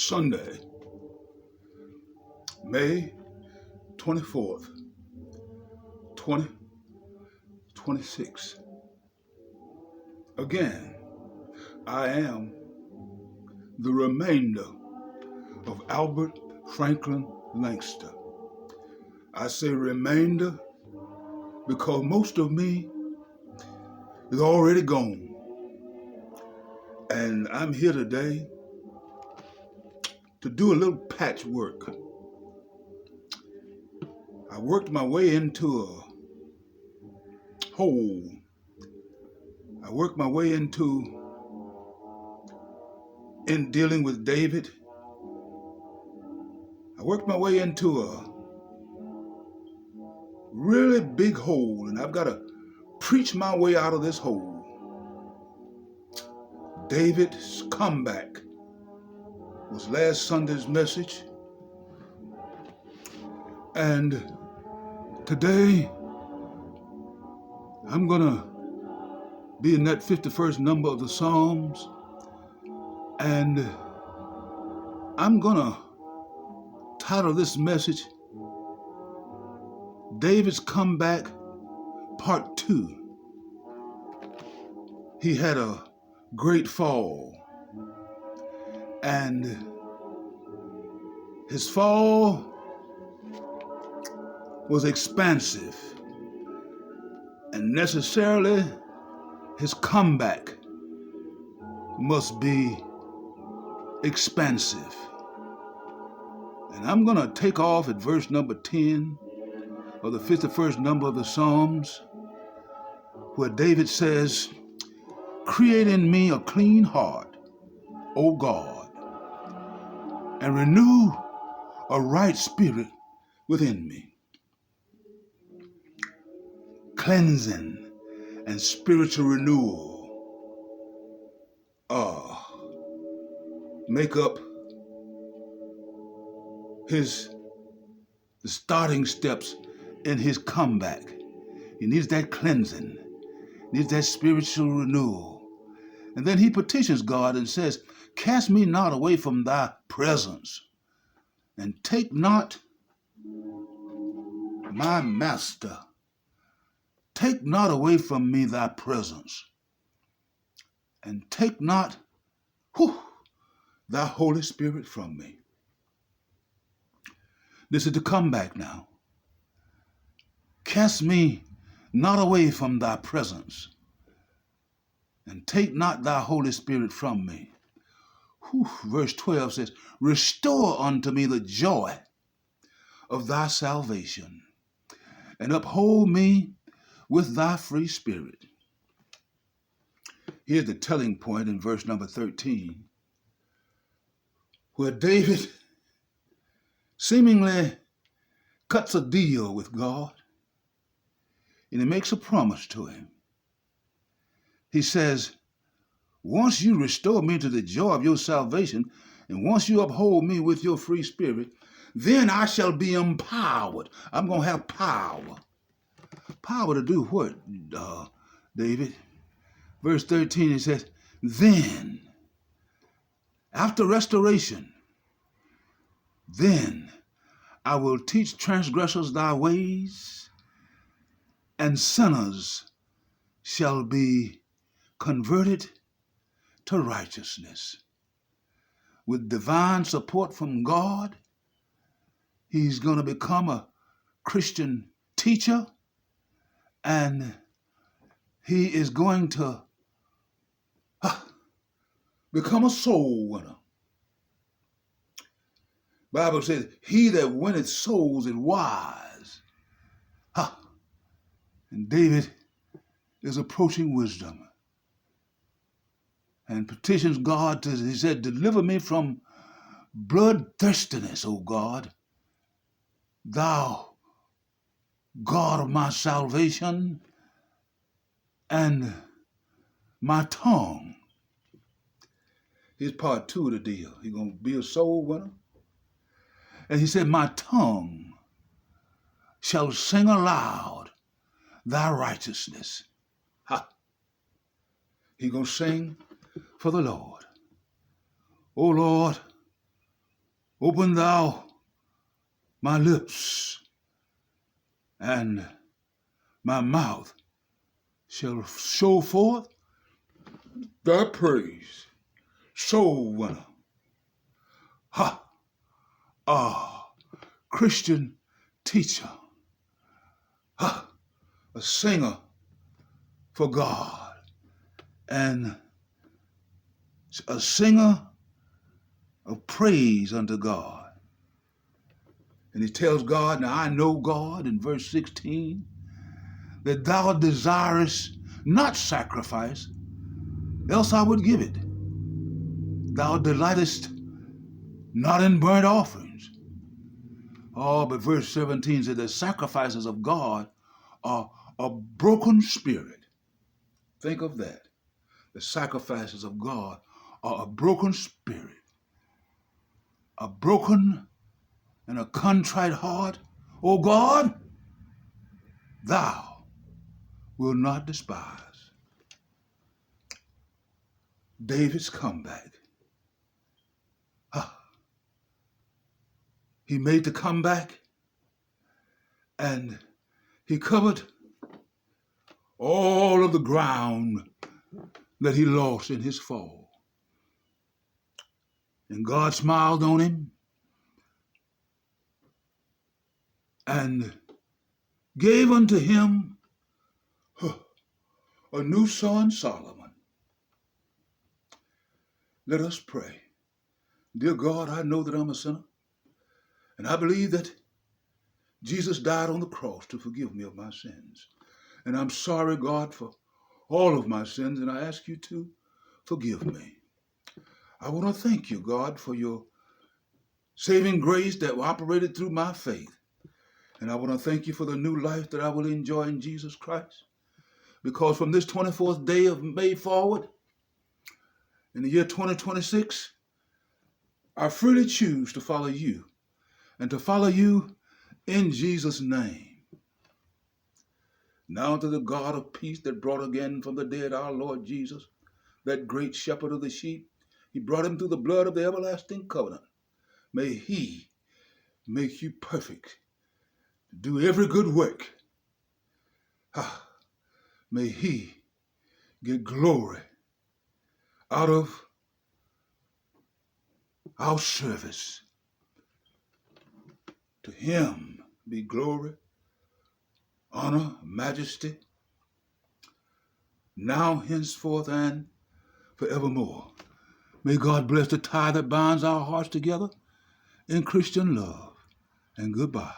Sunday, May 24th, 2026. Again, I am the remainder of Albert Franklin Langston. I say remainder because most of me is already gone. And I'm here today to do a little patchwork. I worked my way into a hole. I worked my way in dealing with David. I worked my way into a really big hole, and I've got to preach my way out of this hole. David's comeback was last Sunday's message. And today, I'm going to be in that 51st number of the Psalms. And I'm going to title this message, David's Comeback, Part 2. He had a great fall. And his fall was expansive. And necessarily, his comeback must be expansive. And I'm going to take off at verse number 10 of the 51st number of the Psalms, where David says, "Create in me a clean heart, O God, and renew a right spirit within me." Cleansing and spiritual renewal make up the starting steps in his comeback. He needs that cleansing, needs that spiritual renewal. And then he petitions God and says, "Cast me not away from thy presence, and take not my master. Take not away from me thy presence, and take not thy Holy Spirit from me." This is the comeback now. Cast me not away from thy presence, and take not thy Holy Spirit from me. Verse 12 says, "Restore unto me the joy of thy salvation, and uphold me with thy free spirit." Here's the telling point in verse number 13, where David seemingly cuts a deal with God, and he makes a promise to him. He says, once you restore me to the joy of your salvation, and once you uphold me with your free spirit, then I shall be empowered. I'm going to have power. Power to do what, David? Verse 13, it says, then, after restoration, then I will teach transgressors thy ways, and sinners shall be converted to righteousness. With divine support from God, he's going to become a Christian teacher, and he is going to become a soul winner. Bible says, he that winneth souls is wise. And David is approaching wisdom and petitions God he said, "Deliver me from bloodthirstiness, O God, thou God of my salvation, and my tongue." Here's part 2 of the deal. He's going to be a soul winner. And he said, "My tongue shall sing aloud thy righteousness." He's going to sing for the Lord. "O Lord, Open thou my lips, and my mouth shall show forth thy praise. Soul winner. Ha! Christian teacher. Ha! A singer for God. And a singer of praise unto God. And he tells God, now I know God in verse 16, that thou desirest not sacrifice, else I would give it. Thou delightest not in burnt offerings. Oh, but verse 17 said the sacrifices of God are a broken spirit. Think of that. The sacrifices of God are a broken spirit. A broken and a contrite heart, O God, thou wilt not despise. David's comeback. He made the comeback and he covered all of the ground that he lost in his fall. And God smiled on him and gave unto him a new son, Solomon. Let us pray. Dear God, I know that I'm a sinner, and I believe that Jesus died on the cross to forgive me of my sins. And I'm sorry, God, for all of my sins, and I ask you to forgive me. I want to thank you, God, for your saving grace that operated through my faith. And I want to thank you for the new life that I will enjoy in Jesus Christ. Because from this 24th day of May forward, in the year 2026, I freely choose to follow you and to follow you in Jesus' name. Now to the God of peace that brought again from the dead our Lord Jesus, that great shepherd of the sheep, he brought him through the blood of the everlasting covenant. May he make you perfect, do every good work. May he get glory out of our service. To him be glory, honor, majesty, now, henceforth, and forevermore. May God bless the tie that binds our hearts together in Christian love. And goodbye.